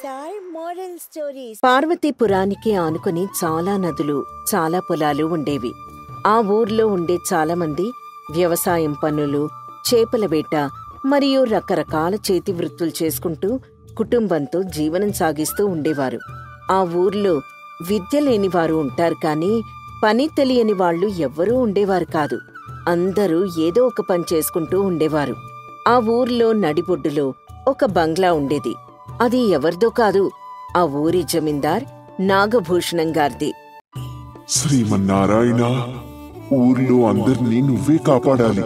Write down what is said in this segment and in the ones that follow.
SR moral stories. పార్వతీపురానికి ఆనుకుని చాలా నదులు, చాలా పొలాలు ఉండేవి. ఆ ఊర్లో ఉండే చాలా మంది వ్యవసాయం పనులు, చేపల వేట మరియు రకరకాల చేతి వృత్తులు చేసుకుంటూ కుటుంబంతో జీవనం సాగిస్తూ ఉండేవారు. ఆ ఊర్లో విద్య లేనివారు ఉంటారు కానీ పని తెలియని వాళ్లు ఎవ్వరూ ఉండేవారు కాదు. అందరూ ఏదో ఒక పని చేసుకుంటూ ఉండేవారు. ఆ ఊర్లో నడిబొడ్డులో ఒక బంగ్లా ఉండేది. అది ఎవరిదో కాదు, ఆ ఊరి జమీందార్ నాగభూషణం గారిది. శ్రీమన్నారాయణ, ఊర్లో అందర్నీ నువ్వే కాపాడాలి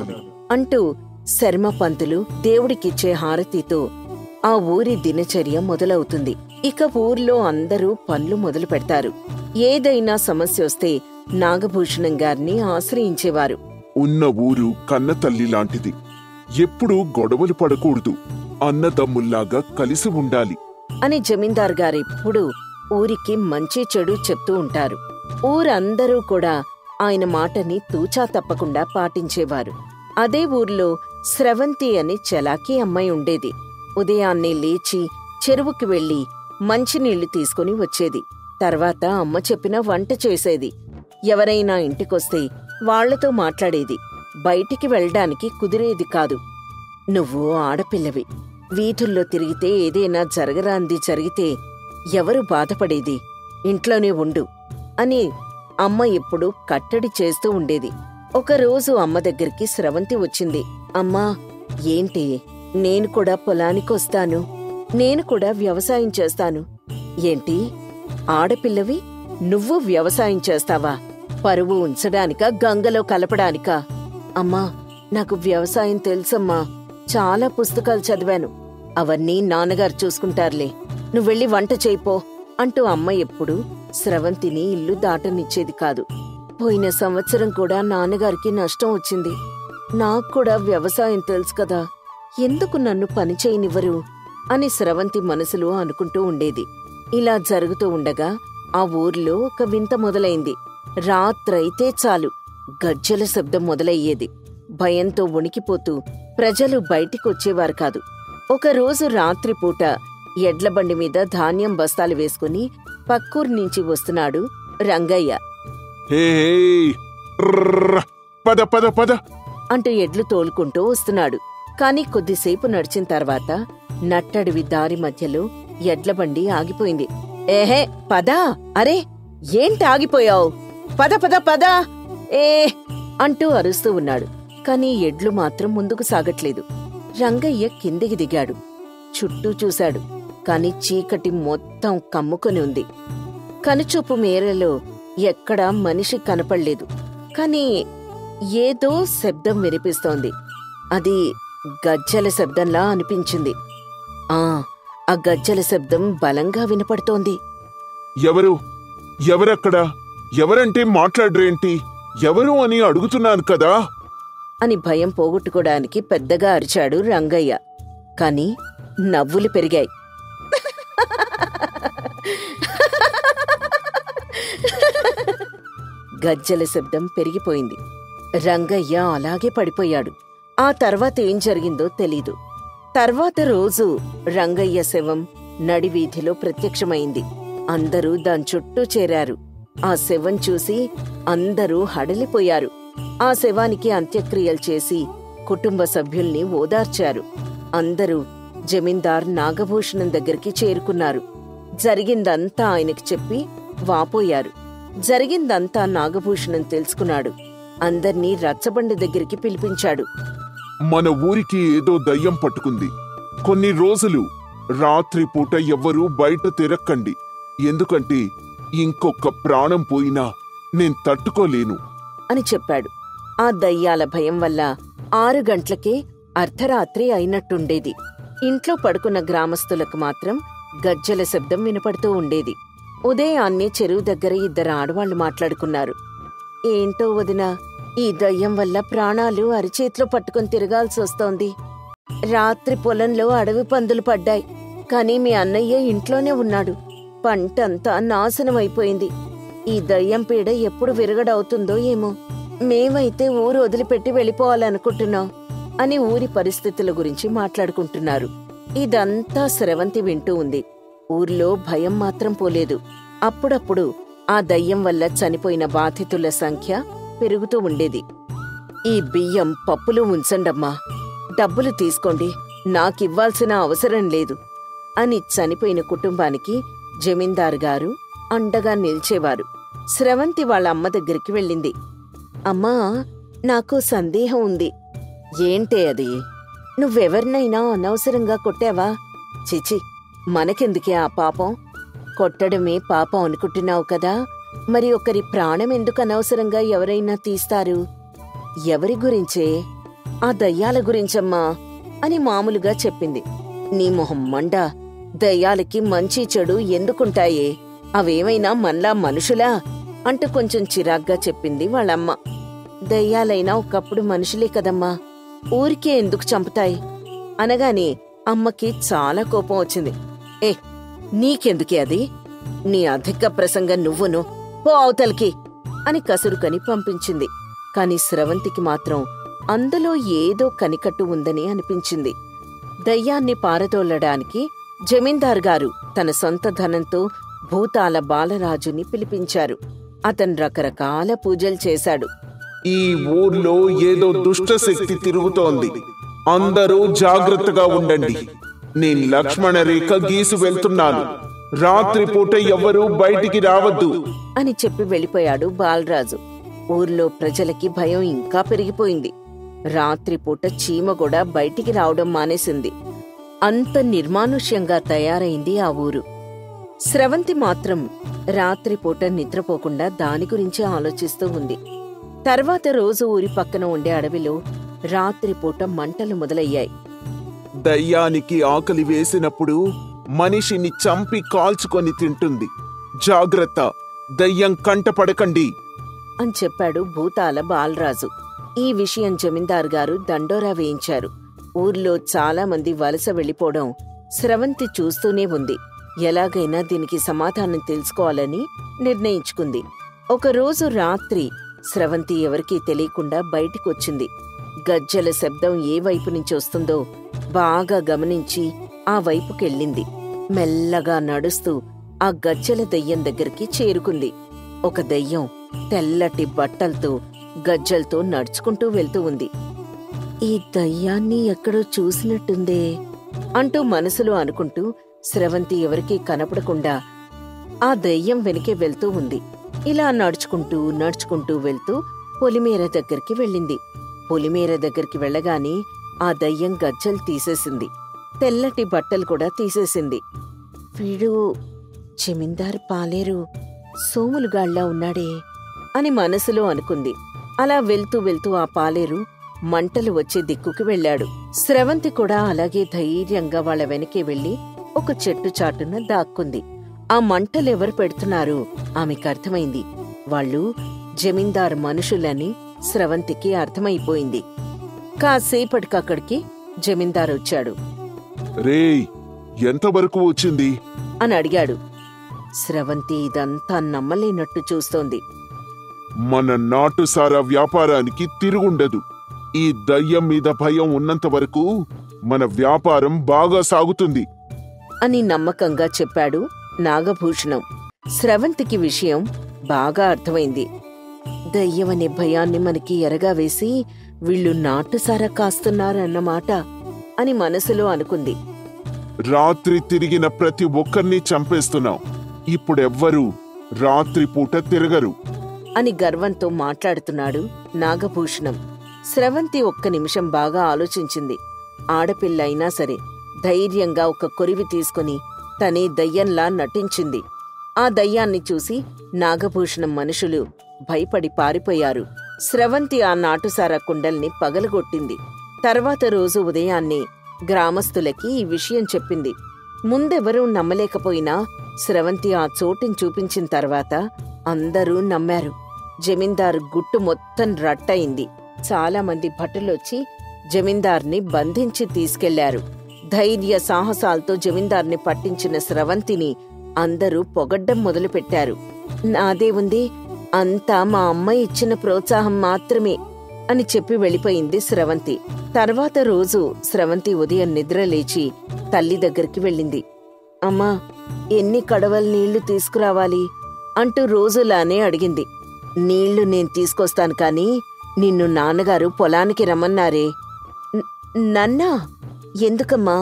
అంటూ శర్మ పంతులు దేవుడికిచ్చే హారతితో ఆ ఊరి దినచర్య మొదలవుతుంది. ఇక ఊర్లో అందరూ పనులు మొదలు పెడతారు. ఏదైనా సమస్య వస్తే నాగభూషణం గారిని ఆశ్రయించేవారు. ఉన్న ఊరు కన్న తల్లి లాంటిది. ఎప్పుడూ గొడవలు పడకూడదు, అన్నదమ్ముల్లాగా కలిసి ఉండాలి అని జమీందార్ గారెప్పుడూ ఊరికి మంచి చెడు చెప్తూ ఉంటారు. ఊరందరూ కూడా ఆయన మాటని తూచా తప్పకుండా పాటించేవారు. అదే ఊర్లో స్రవంతి అని చలాకీ అమ్మాయి ఉండేది. ఉదయాన్నే లేచి చెరువుకి వెళ్లి మంచినీళ్లు తీసుకుని వచ్చేది. తర్వాత అమ్మ చెప్పిన వంట చేసేది. ఎవరైనా ఇంటికొస్తే వాళ్లతో మాట్లాడేది. బయటికి వెళ్లడానికి కుదిరేది కాదు. నువ్వు ఆడపిల్లవి, వీధుల్లో తిరిగితే ఏదైనా జరగరాంది జరిగితే ఎవరు బాధపడేది? ఇంట్లోనే ఉండు అని అమ్మ ఎప్పుడూ కట్టడి చేస్తూ ఉండేది. ఒకరోజు అమ్మ దగ్గరికి స్రవంతి వచ్చింది. అమ్మా, ఏంటి, నేను కూడా పొలానికొస్తాను, నేను కూడా వ్యవసాయం చేస్తాను. ఏంటి, ఆడపిల్లవి నువ్వు వ్యవసాయం చేస్తావా? పరువు ఉంచడానికా, గంగలో కలపడానికా? అమ్మా, నాకు వ్యవసాయం తెలుసమ్మా, చాలా పుస్తకాలు చదివాను, అవన్నీ నాన్నగారు చూసుకుంటారులే, నువ్వెళ్ళి వంట చేయిపో అంటూ అమ్మ ఎప్పుడు స్రవంతిని ఇల్లు దాటనిచ్చేది కాదు. పోయిన సంవత్సరం కూడా నాన్నగారికి నష్టం వచ్చింది. నాకు కూడా వ్యవసాయం తెలుసు కదా, ఎందుకు నన్ను పని చేయనివ్వరు అని స్రవంతి మనసులో అనుకుంటూ ఉండేది. ఇలా జరుగుతూ ఉండగా ఆ ఊర్లో ఒక వింత మొదలైంది. రాత్రైతే చాలు గజ్జల శబ్దం మొదలయ్యేది. భయంతో వణికిపోతూ ప్రజలు బయటికొచ్చేవారు కాదు. ఒకరోజు రాత్రిపూట ఎడ్లబండి మీద ధాన్యం బస్తాలు వేసుకుని పక్కూరు నుంచి వస్తున్నాడు రంగయ్య. పద పద పద అంటూ ఎడ్లు తోలుకుంటూ వస్తున్నాడు. కాని కొద్దిసేపు నడిచిన తర్వాత నట్టడివి దారి మధ్యలో ఎడ్లబండి ఆగిపోయింది. ఏహే పదా, అరే ఏంటి ఆగిపోయావు, పద పద పద ఏ అంటూ అరుస్తూ ఉన్నాడు. కాని ఎడ్లు మాత్రం ముందుకు సాగట్లేదు. రంగయ్య కిందికి దిగాడు. చుట్టూ చూశాడు, కాని చీకటి మొత్తం కమ్ముకొని ఉంది. కనుచూపు మేరలో ఎక్కడా మనిషి కనపడలేదు. కాని ఏదో శబ్దం వినిపిస్తోంది. అది గజ్జల శబ్దంలా అనిపించింది. ఆ గజ్జల శబ్దం బలంగా వినపడుతోంది. ఎవరక్కడా? ఎవరంటే మాట్లాడరేంటి? ఎవరు అని అడుగుతున్నాను కదా అని భయం పోగొట్టుకోవడానికి పెద్దగా అరిచాడు రంగయ్య. కాని నవ్వులు పెరిగాయి. గజ్జల శబ్దం పెరిగిపోయింది. రంగయ్య అలాగే పడిపోయాడు. ఆ తర్వాత ఏం జరిగిందో తెలీదు. తర్వాత రోజు రంగయ్య శవం నడివీధిలో ప్రత్యక్షమైంది. అందరూ దాని చుట్టూ చేరారు. ఆ శవం చూసి అందరూ హడలిపోయారు. ఆ శవానికి అంత్యక్రియలు చేసి కుటుంబ సభ్యుల్ని ఓదార్చారు. అందరూ జమీందార్ నాగభూషణం దగ్గరికి చేరుకున్నారు. జరిగిందంతా ఆయనకి చెప్పి వాపోయారు. జరిగిందంతా నాగభూషణం తెలుసుకున్నాడు. అందర్నీ రచ్చబండి దగ్గరికి పిలిపించాడు. మన ఊరికి ఏదో దయ్యం పట్టుకుంది. కొన్ని రోజులు రాత్రిపూట ఎవ్వరూ బయట తిరక్కండి, ఎందుకంటే ఇంకొక ప్రాణం పోయినా నేను తట్టుకోలేను అని చెప్పాడు. ఆ దయ్యాల భయం వల్ల 6 గంటలకే అర్ధరాత్రి అయినట్టుండేది. ఇంట్లో పడుకున్న గ్రామస్తులకు మాత్రం గజ్జల శబ్దం వినపడుతూ ఉండేది. ఉదయాన్నే చెరువు దగ్గర 2 ఆడవాళ్లు మాట్లాడుకున్నారు. ఏంటో వదినా, ఈ దయ్యం వల్ల ప్రాణాలు అరిచేతిలో పట్టుకుని తిరగాల్సి వస్తోంది. రాత్రి పొలంలో అడవి పందులు పడ్డాయి, కాని మీ అన్నయ్య ఇంట్లోనే ఉన్నాడు. పంటంతా నాశనమైపోయింది. ఈ దయ్యం పీడ ఎప్పుడు విరగడవుతుందో ఏమో. మేమైతే ఊరు వదిలిపెట్టి వెళ్ళిపోవాలనుకుంటున్నాం అని ఊరి పరిస్థితుల గురించి మాట్లాడుకుంటున్నారు. ఇదంతా స్రవంతి వింటూ ఉంది. ఊర్లో భయం మాత్రం పోలేదు. అప్పుడప్పుడు ఆ దయ్యం వల్ల చనిపోయిన బాధితుల సంఖ్య పెరుగుతూ ఉండేది. ఈ బియ్యం పప్పులు ఉంచండమ్మా, డబ్బులు తీసుకోండి, నాకివ్వాల్సిన అవసరం లేదు అని చనిపోయిన కుటుంబానికి జమీందారు గారు అండగా నిల్చేవారు. స్రవంతి వాళ్ళ అమ్మ దగ్గరికి వెళ్ళింది. అమ్మా, నాకు సందేహం ఉంది. ఏంటే అది? నువ్వెవర్నైనా అనవసరంగా కొట్టావా? చిచి, మనకెందుకే ఆ పాపం? కొట్టడమే పాపం అనుకుంటున్నావు కదా, మరి ఒకరి ప్రాణం ఎందుకు అనవసరంగా ఎవరైనా తీస్తారు? ఎవరి గురించే? ఆ దయ్యాల గురించమ్మా అని మామూలుగా చెప్పింది. నీ మొహం మండా, దయ్యాలకి మంచి చెడు ఎందుకుంటాయే? అవేమైనా మనలా మనుషులా అంటూ కొంచెం చిరాగ్గా చెప్పింది వాళ్ళమ్మ. దయ్యాలైనా ఒకప్పుడు మనుషులే కదమ్మా, ఊరికే ఎందుకు చంపుతాయి అనగానే అమ్మకి చాలా కోపం వచ్చింది. ఏ, నీకెందుకే అది? నీ అధిక ప్రసంగం నువ్వును, పో అవతలికి అని కసురుకని పంపించింది. కాని స్రవంతికి మాత్రం అందులో ఏదో కనికట్టు ఉందని అనిపించింది. దయ్యాన్ని పారదోలడానికి జమీందార్ గారు తన సొంత ధనంతో భూతాల బాలరాజుని పిలిపించారు. అతను రకరకాల పూజలు చేశాడు. ఈ ఊర్లో ఏదో దుష్ట శక్తి తిరుగుతోంది, అందరూ జాగ్రత్తగా ఉండండి. నేను లక్ష్మణ రేఖ గీసి వెళ్తున్నాను, రాత్రిపూట ఎవ్వరూ బయటికి రావద్దు అని చెప్పి వెళ్ళిపోయాడు బాలరాజు. ఊర్లో ప్రజలకి భయం ఇంకా పెరిగిపోయింది. రాత్రిపూట చీమ కూడా బయటికి రావడం మానేసింది. అంత నిర్మానుష్యంగా తయారైంది ఆ ఊరు. స్రవంతి మాత్రం రాత్రిపూట నిద్రపోకుండా దాని గురించి ఆలోచిస్తూ ఉంది. తర్వాత రోజు ఊరి పక్కన ఉండే అడవిలో రాత్రిపూట మంటలు మొదలయ్యాయి. దయ్యానికి ఆకలి వేసినప్పుడు మనిషిని చంపి కాల్చుకొని తింటుంది, జాగ్రత్త, దయ్యం కంటపడకండి అని చెప్పాడు భూతాల బాలరాజు. ఈ విషయం జమీందారు గారు దండోరా వేయించారు. ఊర్లో చాలా మంది వలస వెళ్లిపోవడం స్రవంతి చూస్తూనే ఉంది. ఎలాగైనా దీనికి సమాధానం తెలుసుకోవాలని నిర్ణయించుకుంది. ఒకరోజు రాత్రి స్రవంతి ఎవరికీ తెలియకుండా బయటికొచ్చింది. గజ్జల శబ్దం ఏ వైపు నుంచి వస్తుందో బాగా గమనించి ఆ వైపుకెళ్ళింది. మెల్లగా నడుస్తూ ఆ గజ్జల దెయ్యం దగ్గరికి చేరుకుంది. ఒక దెయ్యం తెల్లటి బట్టలతో గజ్జలతో నడుచుకుంటూ వెళ్తూ ఉంది. ఈ దయ్యాన్ని ఎక్కడో చూసినట్టుందే అంటూ మనసులో అనుకుంటూ స్రవంతి ఎవరికీ కనపడకుండా ఆ దయ్యం వెనకే వెళ్తూ ఉంది. ఇలా నడుచుకుంటూ నడుచుకుంటూ వెళ్తూ పొలిమేర దగ్గరికి వెళ్ళింది. పొలిమేర దగ్గరికి వెళ్ళగానే ఆ దయ్యం గజ్జలు తీసేసింది, తెల్లటి బట్టలు కూడా తీసేసింది. వీడు జమీందారు పాలేరు సోములుగాళ్లా ఉన్నాడే అని మనసులో అనుకుంది. అలా వెళ్తూ వెళ్తూ ఆ పాలేరు మంటలు వచ్చే దిక్కుకి వెళ్లాడు. స్రవంతి కూడా అలాగే ధైర్యంగా వాళ్ల వెనకే వెళ్లి ఒక చెట్టు చాటున దాక్కుంది. ఆ మంటలెవరు పెడుతున్నారు ఆమెకు అర్థమైంది. వాళ్ళు జమీందారు మనుషులని స్రవంతికి అర్థమైపోయింది. కాసేపటికక్కడికి జమీందారు వచ్చాడు. రేయ్, ఎంతవరకు వచ్చింది అని అడిగాడు. స్రవంతి ఇదంతా నమ్మలేనట్టు చూస్తోంది. మన నాటుసారా వ్యాపారానికి తిరుగుండదు. ఈ దయ్యం మీద భయం ఉన్నంత వరకు మన వ్యాపారం బాగా సాగుతుంది అని నమ్మకంగా చెప్పాడు నాగభూషణం. స్రవంతికి విషయం బాగా అర్థమైంది. దయ్యమనే భయాన్ని మనకి ఎరగా వేసి వీళ్ళు నాటుసారా కాస్తున్నారన్నమాట అని మనసులో అనుకుంది. రాత్రి తిరిగిన ప్రతి ఒక్కరిని చంపేస్తున్నాం, ఇప్పుడెవ్వరూ రాత్రిపూట తిరగరు అని గర్వంతో మాట్లాడుతున్నాడు నాగభూషణం. స్రవంతి ఒక్క నిమిషం బాగా ఆలోచించింది. ఆడపిల్ల అయినా సరే ధైర్యంగా ఒక కొరివి తీసుకుని తనే దయ్యంలా నటించింది. ఆ దయ్యాన్ని చూసి నాగభూషణం మనుషులు భయపడి పారిపోయారు. స్రవంతి ఆ నాటుసారా కుండల్ని పగలగొట్టింది. తర్వాత రోజు ఉదయాన్నే గ్రామస్తులకి ఈ విషయం చెప్పింది. ముందెవరూ నమ్మలేకపోయినా స్రవంతి ఆ చోటుని చూపించిన తర్వాత అందరూ నమ్మారు. జమీందారు గుట్టు మొత్తం రట్టయింది. చాలా మంది భటులొచ్చి జమీందార్ని బంధించి తీసుకెళ్లారు. ధైర్య సాహసాలతో జమీందార్ని పట్టించిన స్రవంతిని అందరూ పొగడ్డం మొదలుపెట్టారు. నాదే ఉంది, అంతా మా అమ్మ ఇచ్చిన ప్రోత్సాహం మాత్రమే అని చెప్పి వెళ్ళిపోయింది స్రవంతి. తర్వాత రోజు స్రవంతి ఉదయం నిద్రలేచి తల్లి దగ్గరికి వెళ్ళింది. అమ్మా, ఎన్ని కడవలు నీళ్లు తీసుకురావాలి అంటూ రోజులానే అడిగింది. నీళ్లు నేను తీసుకొస్తాను కాని నిన్ను నాన్నగారు పొలానికి రమ్మన్నారే. నన్నా? ఎందుకమ్మా?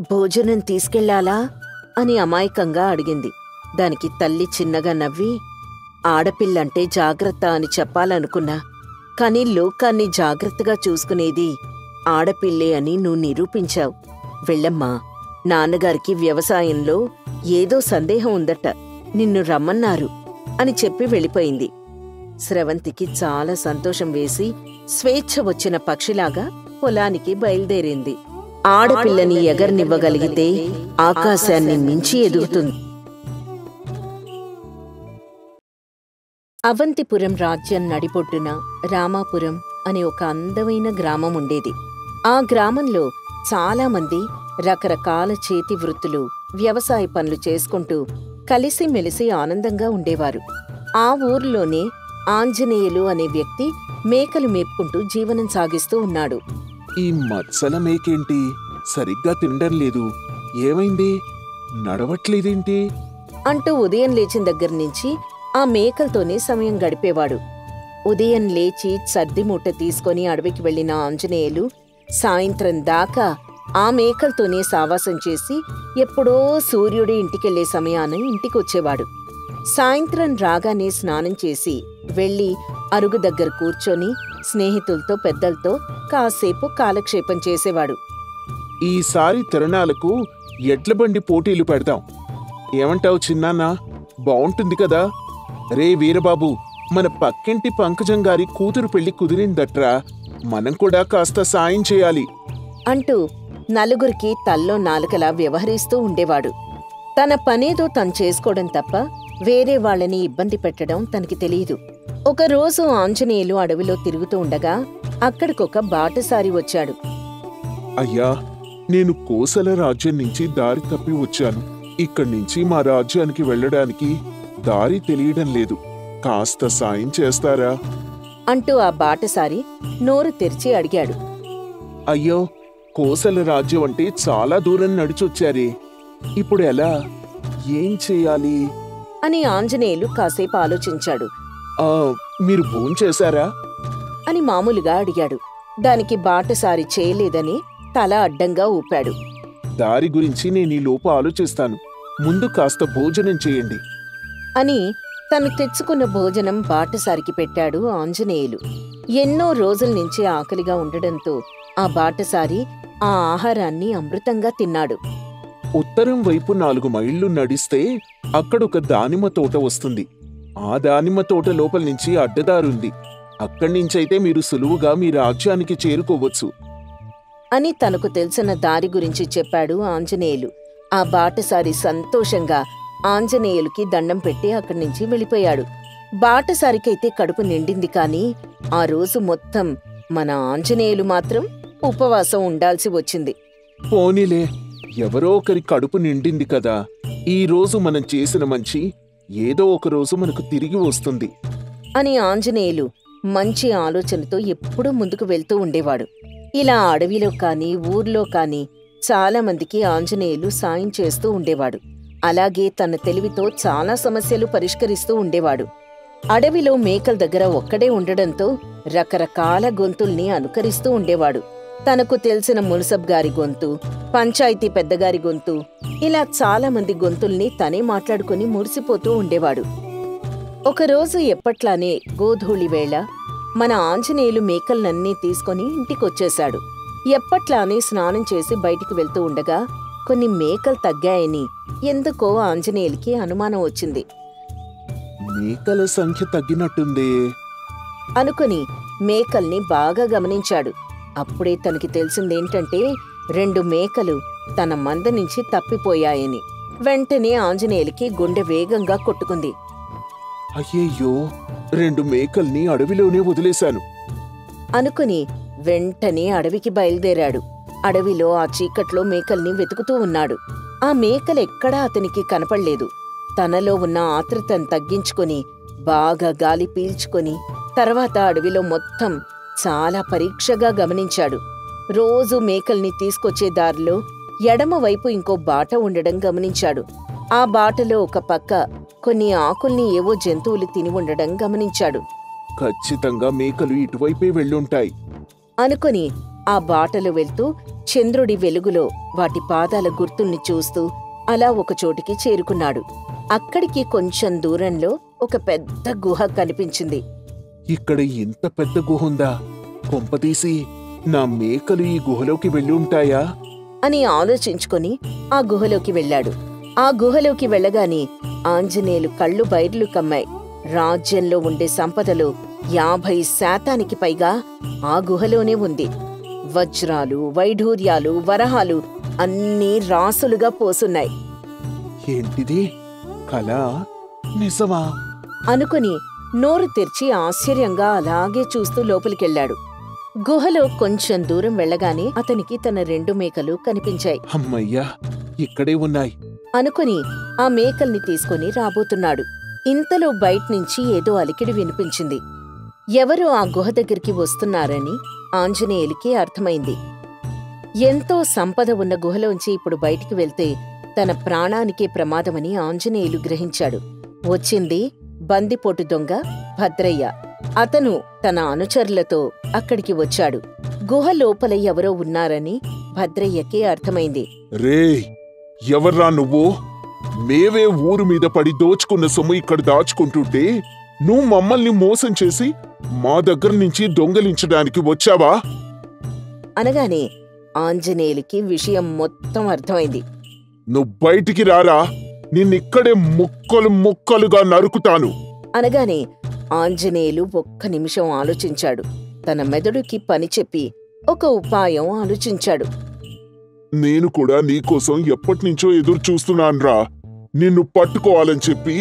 భోజనం తీసుకెళ్లాలా అని అమాయకంగా అడిగింది. దానికి తల్లి చిన్నగా నవ్వి, ఆడపిల్లంటే జాగ్రత్త అని చెప్పాలనుకున్నా, కాని లోకాన్ని జాగ్రత్తగా చూసుకునేది ఆడపిల్లే అని నువ్వు నిరూపించావు. వెళ్ళమ్మా, నాన్నగారికి వ్యవసాయంలో ఏదో సందేహం ఉందట, నిన్ను రమ్మన్నారు అని చెప్పి వెళ్ళిపోయింది. స్రవంతికి చాలా సంతోషం వేసి స్వేచ్ఛ వచ్చిన పక్షిలాగా పొలానికి బయలుదేరింది. ఆడపిల్లని ఎగరనివ్వగలిగితే ఆకాశాన్ని మించి ఎదుగుతుంది. అవంతిపురం రాజ్యం నడిపొడ్డున రామాపురం అనే ఒక అందమైన గ్రామం ఉండేది. ఆ గ్రామంలో చాలామంది రకరకాల చేతి వృత్తులు, వ్యవసాయ పనులు చేసుకుంటూ కలిసిమెలిసి ఆనందంగా ఉండేవారు. ఆ ఊర్లోనే ఆంజనేయులు అనే వ్యక్తి మేకలు మేపుకుంటూ జీవనం సాగిస్తూ ఉన్నాడు. ఈ మత్సల మేకేంటి సరిగ్గా తినడం లేదు, ఏమైంది, నడవట్లేదేంటి అంటూ ఉదయం లేచిన దగ్గర్నుంచి ఆ మేకలతోనే సమయం గడిపేవాడు. ఉదయం లేచి సద్దిమూట తీసుకొని అడవికి వెళ్లిన ఆంజనేయులు సాయంత్రం దాకా ఆ మేకలతోనే సావాసం చేసి ఎప్పుడో సూర్యుడి ఇంటికెళ్లే సమయాన ఇంటికొచ్చేవాడు. సాయంత్రం రాగానే స్నానం చేసి వెళ్లి అరుగు దగ్గర కూర్చొని స్నేహితులతో పెద్దలతో కాసేపు కాలక్షేపం చేసేవాడు. ఈసారి తిరణాలకు ఎడ్లబండి పోటీలు పెడదాం, ఏమంటావు చిన్నాన్నా? బావుంటుంది కదా. రే వీరబాబు, మన పక్కింటి పంకజం గారి కూతురు పెళ్లి కుదిరిందట్రా, మనం కూడా కాస్త సాయం చేయాలి అంటూ నలుగురికి తల్లో నాలుకలా వ్యవహరిస్తూ ఉండేవాడు. తన పనేదో తను చేసుకోవడం తప్ప వేరే వాళ్ళని ఇబ్బంది పెట్టడం తనకి తెలీదు. ఒకరోజు ఆంజనేయులు అడవిలో తిరుగుతూ ఉండగా అక్కడికొక బాటసారి వచ్చాడు. అయ్యా, నేను కోసల రాజ్యం నుంచి దారి తప్పి వచ్చాను. ఇక్కడి నుంచి మా రాజ్యానికి వెళ్ళడానికి దారి తెలియడం లేదు, కాస్త సాయం చేస్తారా అంటూ ఆ బాటసారి నోరు తెరిచి అడిగాడు. అయ్యో, కోసల రాజ్యం అంటే చాలా దూరం నడిచొచ్చారే, ఇప్పుడు ఎలా, ఏం చెయ్యాలి అని ఆంజనేయులు కాసేపు ఆలోచించాడు. మీరు భోంచేశారా అని మామూలుగా అడిగాడు. దానికి బాటసారి చేయలేదని తల అడ్డంగా ఊపాడు. దారి గురించి నేనీలోపు ఆలోచిస్తాను, ముందు కాస్త భోజనం చేయండి అని తను తెచ్చుకున్న భోజనం బాటసారికి పెట్టాడు ఆంజనేయులు. ఎన్నో రోజుల నుంచి ఆకలిగా ఉండడంతో ఆ బాటసారి ఆ ఆహారాన్ని అమృతంగా తిన్నాడు. ఉత్తరం వైపు 4 మైళ్ళు నడిస్తే అక్కడొక దానిమ్మ తోట వస్తుంది. ఆ దానిమ్మ తోట లోపల నుంచి అడ్డదారుంది, అక్కడ్నించైతే మీరు సులువుగా మీ రాజ్యానికి చేరుకోవచ్చు అని తనకు తెలిసిన దారి గురించి చెప్పాడు ఆంజనేయులు. ఆ బాటసారి సంతోషంగా ఆంజనేయులకి దండం పెట్టి అక్కడి నుంచి వెళ్ళిపోయాడు. బాటసారికైతే కడుపు నిండింది కాని ఆ రోజు మొత్తం మన ఆంజనేయులు మాత్రం ఉపవాసం ఉండాల్సి వచ్చింది. పోనీలే, ఎవరో ఒకరి కడుపు నిండింది కదా, ఈ రోజు మనం చేసిన మంచి ఏదో ఒక రోజు మనకు తిరిగి వస్తుంది అని ఆంజనేయులు మంచి ఆలోచనతో ఎప్పుడూ ముందుకు వెళ్తూ ఉండేవాడు. ఇలా అడవిలో కాని ఊర్లో కాని చాలా మందికి ఆంజనేయులు సాయం చేస్తూ ఉండేవాడు. అలాగే తన తెలివితో చాలా సమస్యలు పరిష్కరిస్తూ ఉండేవాడు. అడవిలో మేకల దగ్గర ఒక్కడే ఉండడంతో రకరకాల గొంతుల్ని అనుకరిస్తూ ఉండేవాడు. తనకు తెలిసిన మున్సబ్ గారి గొంతు, పంచాయతీ పెద్దగారి గొంతు, ఇలా చాలా మంది గొంతుల్ని తనే మాట్లాడుకుని మురిసిపోతూ ఉండేవాడు. ఒకరోజు ఎప్పట్లానే గోధూళి వేళ మన ఆంజనేయులు మేకలనన్నీ తీసుకొని ఇంటికొచ్చేశాడు. ఎప్పట్లానే స్నానం చేసి బయటికి వెళ్తూ ఉండగా కొన్ని మేకలు తగ్గాయని ఎందుకో ఆంజనేయులకి అనుమానం వచ్చింది. మేకల సంఖ్య తగ్గినట్టుందే అనుకుని మేకల్ని బాగా గమనించాడు. అప్పుడే తనకి తెలిసిందేంటంటే 2 మేకలు తన మంద నుంచి తప్పిపోయాయని. వెంటనే ఆంజనేయులకి గుండె వేగంగా కొట్టుకుంది. అయ్యయ్యో, 2 మేకల్ని అడవిలోనే వదిలేశాను అనుకుని వెంటనే అడవికి బయలుదేరాడు. అడవిలో ఆ చీకట్లో మేకల్ని వెతుకుతూ ఉన్నాడు. ఆ మేకలెక్కడా అతనికి కనపడలేదు. తనలో ఉన్న ఆత్రుతను తగ్గించుకొని బాగా గాలి పీల్చుకొని తర్వాత అడవిలో మొత్తం చాలా పరీక్షగా గమనించాడు. రోజు మేకల్ని తీసుకొచ్చే దారిలో ఎడమవైపు ఇంకో బాట ఉండడం గమనించాడు. ఆ బాటలో ఒక పక్క కొన్ని ఆకుల్ని ఏవో జంతువులు తిని ఉండడం గమనించాడు. ఖచ్చితంగా మేకలు ఇటువైపే వెళ్ళుంటాయి అనుకుని ఆ బాటలో వెళ్తూ చంద్రుడి వెలుగులో వాటి పాదాల గుర్తుల్ని చూస్తూ అలా ఒకచోటికి చేరుకున్నాడు. అక్కడికి కొంచెం దూరంలో ఒక పెద్ద గుహ కనిపించింది. ఇక్కడ ఇంత పెద్ద గుహ ఉందా? కొంపతీసి నా మేకలు ఈ గుహలోకి వెళ్ళి ఉంటాయా అని ఆలోచించుకొని ఆ గుహలోకి వెళ్ళాడు. ఆ గుహలోకి వెళ్ళగానే ఆంజనేయులు కళ్ళు బైర్లు కమ్మాయి. రాజ్యంలో ఉండే సంపదలో 50% పైగా ఆ గుహలోనే ఉంది. వజ్రాలు, వైఢూర్యాలు, వరహాలు అన్నీ రాసులుగా పోసున్నాయి. ఏంటిది? కళ? నిజమా? అనుకుని నోరు తెరిచి ఆశ్చర్యంగా అలాగే చూస్తూ లోపలికెళ్ళాడు. గుహలో కొంచెం దూరం వెళ్ళగానే అతనికి తన 2 మేకలు కనిపించాయి. అమ్మయ్యా, ఇక్కడే ఉన్నాయి అనుకుని ఆ మేకల్ని తీసుకుని రాబోతున్నాడు. ఇంతలో బయట్నుంచి ఏదో అలికిడి వినిపించింది. ఎవరో ఆ గుహ దగ్గరికి వస్తున్నారని ఆంజనేయులకి అర్థమైంది. ఎంతో సంపద ఉన్న గుహలోంచి ఇప్పుడు బయటికి వెళ్తే తన ప్రాణానికే ప్రమాదమని ఆంజనేయులు గ్రహించాడు. వచ్చింది బందిపోటు దొంగ భద్రయ్య. అతను తన అనుచరులతో అక్కడికి వచ్చాడు. గుహ లోపల ఎవరో ఉన్నారని భద్రయ్యకి అర్థమైంది. రే, ఎవర్రా నువ్వు? మేవే ఊరు మీద పడి దోచుకున్న సొమ్ము ఇక్కడ దాచుకుంటుంటే నువ్వు మమ్మల్ని మోసం చేసి మా దగ్గర నుంచి దొంగలించడానికి వచ్చావా? అనగానే ఆంజనేయులకి విషయం మొత్తం అర్థమైంది. నువ్వు బయటికి రారా, నిన్నిక్కడే ముక్కలు ముక్కలుగా నరుకుతాను అనగానే ఆంజనేయులు ఒక్క నిమిషం ఆలోచించాడు. తన మెదడుకి పని చెప్పి ఒక ఉపాయం ఆలోచించాడు. నేను కూడా నీకోసం ఎప్పటినుంచో ఎదురు చూస్తున్నాన్రా. నిన్ను పట్టుకోవాలని చెప్పి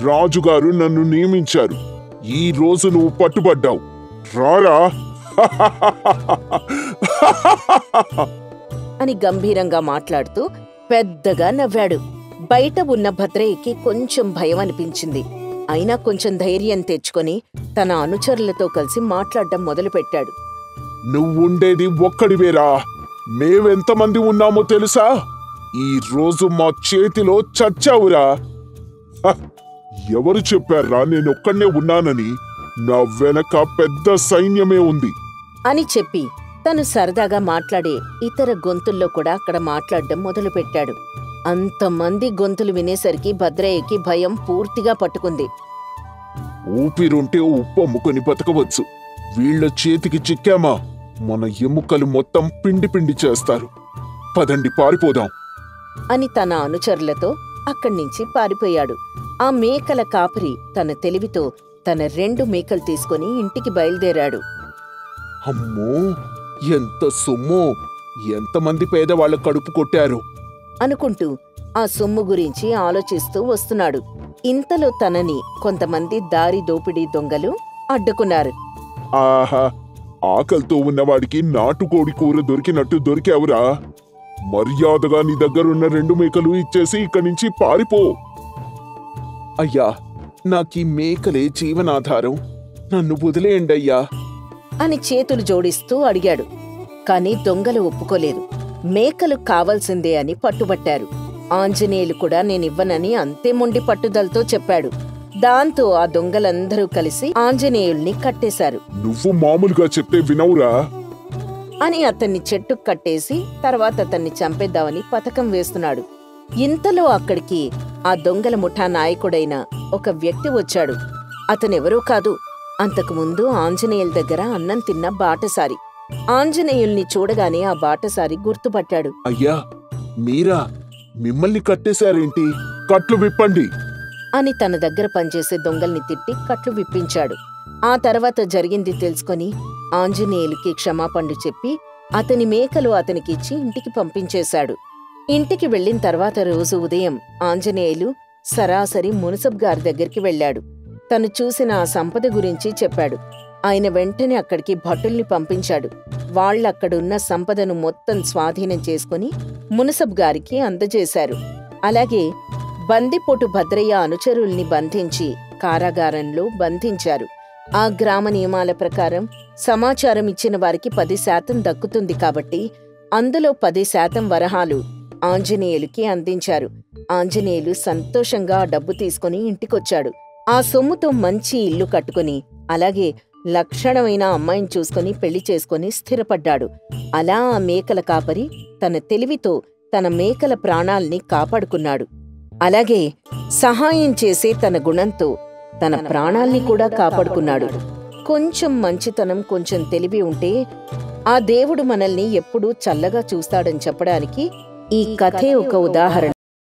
రాజుగారు నన్ను నియమించారు. ఈ రోజు నువ్వు పట్టుబడ్డావు. రారా అని గంభీరంగా మాట్లాడుతూ పెద్దగా నవ్వాడు. బయట ఉన్న భద్రయ్యకి కొంచెం భయం అనిపించింది. అయినా కొంచెం ధైర్యం తెచ్చుకొని తన అనుచరులతో కలిసి మాట్లాడడం మొదలుపెట్టాడు. నువ్వుండేది ఒక్కడివేరా. మేవెంతమంది ఉన్నామో తెలుసా? ఈ రోజు మా చేతిలో చచ్చావురా. ఎవరు చెప్పారా నేనొక్కడే ఉన్నానని? నా వెనక పెద్ద సైన్యమే ఉంది అని చెప్పి తను సరదాగా మాట్లాడే ఇతర గొంతుల్లో కూడా అక్కడ మాట్లాడడం మొదలుపెట్టాడు. అంతమంది గొంతులు వినేసరికి భద్రయ్యకి భయం పూర్తిగా పట్టుకుంది. ఊపిరుంటే ఉప్పు అమ్ముకొని బతకవచ్చు. వీళ్ల చేతికి చిక్కామా మన ఎముకలు మొత్తం పిండి పిండి చేస్తారు. పదండి, పారిపోదాం అని తన అనుచరులతో అక్కడ్నించి పారిపోయాడు. ఆ మేకల కాపరి తన తెలివితో తన 2 మేకలు తీసుకుని ఇంటికి బయలుదేరాడు. అమ్మో, ఎంత సొమ్ము! ఎంతమంది పేదవాళ్ల కడుపు కొట్టారు అనుకుంటూ ఆ సొమ్ము గురించి ఆలోచిస్తూ వస్తున్నాడు. ఇంతలో తనని కొంతమంది దారి దోపిడీ దొంగలు అడ్డుకున్నారు. ఆహా, ఆకలితో ఉన్నవాడికి నాటుకోడి కూర దొరికినట్టు దొరికావురా. మర్యాదగా నీ దగ్గరున్న 2 మేకలు ఇచ్చేసి ఇక్కడి నుంచి పారిపో. అయ్యా, నాకీ మేకలే జీవనాధారం. నన్ను వదిలేయండయ్యా అని చేతులు జోడిస్తూ అడిగాడు. కాని దొంగలు ఒప్పుకోలేదు. మేకలు కావాల్సిందే అని పట్టుబట్టారు. ఆంజనేయులు కూడా నేనివ్వనని అంతే మొండి పట్టుదలతో చెప్పాడు. దాంతో ఆ దొంగలందరూ కలిసి ఆంజనేయుల్ని కట్టేశారు. నువ్వు మామూలుగా చెప్తే వినవురా అని అతన్ని చెట్టుకు కట్టేసి తర్వాత అతన్ని చంపేద్దామని పథకం వేస్తున్నాడు. ఇంతలో అక్కడికి ఆ దొంగల ముఠా నాయకుడైన ఒక వ్యక్తి వచ్చాడు. అతనెవరూ కాదు, అంతకుముందు ఆంజనేయుల దగ్గర అన్నం తిన్న బాటసారి. ఆంజనేయుల్ని చూడగానే ఆ బాటసారి గుర్తుపట్టాడు. అయ్యా, మీరా? మిమ్మల్ని కట్టేశారేంటి? కట్లు విప్పండి అని తన దగ్గర పనిచేసే దొంగల్ని తిట్టి కట్లు విప్పించాడు. ఆ తర్వాత జరిగింది తెలుసుకొని ఆంజనేయులకి క్షమాపణలు చెప్పి అతని మేకలు అతనికిచ్చి ఇంటికి పంపించేశాడు. ఇంటికి వెళ్లిన తర్వాత రోజు ఉదయం ఆంజనేయులు సరాసరి మునసబ్ గారి దగ్గరికి వెళ్లాడు. తను చూసిన ఆ సంపద గురించి చెప్పాడు. ఆయన వెంటనే అక్కడికి భటుల్ని పంపించాడు. వాళ్ళక్కడున్న సంపదను మొత్తం స్వాధీనం చేసుకుని మునసబ్ గారికి అందజేశారు. అలాగే బందిపోటు భద్రయ్య అనుచరుల్ని బంధించి కారాగారంలో బంధించారు. ఆ గ్రామ నియమాల ప్రకారం సమాచారం ఇచ్చిన వారికి 10% దక్కుతుంది కాబట్టి అందులో 10% వరహాలు ఆంజనేయులకి అందించారు. ఆంజనేయులు సంతోషంగా ఆ డబ్బు తీసుకుని ఇంటికొచ్చాడు. ఆ సొమ్ముతో మంచి ఇల్లు కట్టుకుని, అలాగే లక్షణమైన అమ్మాయిని చూసుకుని పెళ్లి చేసుకుని స్థిరపడ్డాడు. అలా ఆ మేకల కాపరి తన తెలివితో తన మేకల ప్రాణాల్ని కాపాడుకున్నాడు. అలాగే సహాయం చేసే తన గుణంతో తన ప్రాణాల్ని కూడా కాపాడుకున్నాడు. కొంచెం మంచితనం, కొంచెం తెలివి ఉంటే ఆ దేవుడు మనల్ని ఎప్పుడూ చల్లగా చూస్తాడని చెప్పడానికి ఈ కథే ఒక ఉదాహరణ.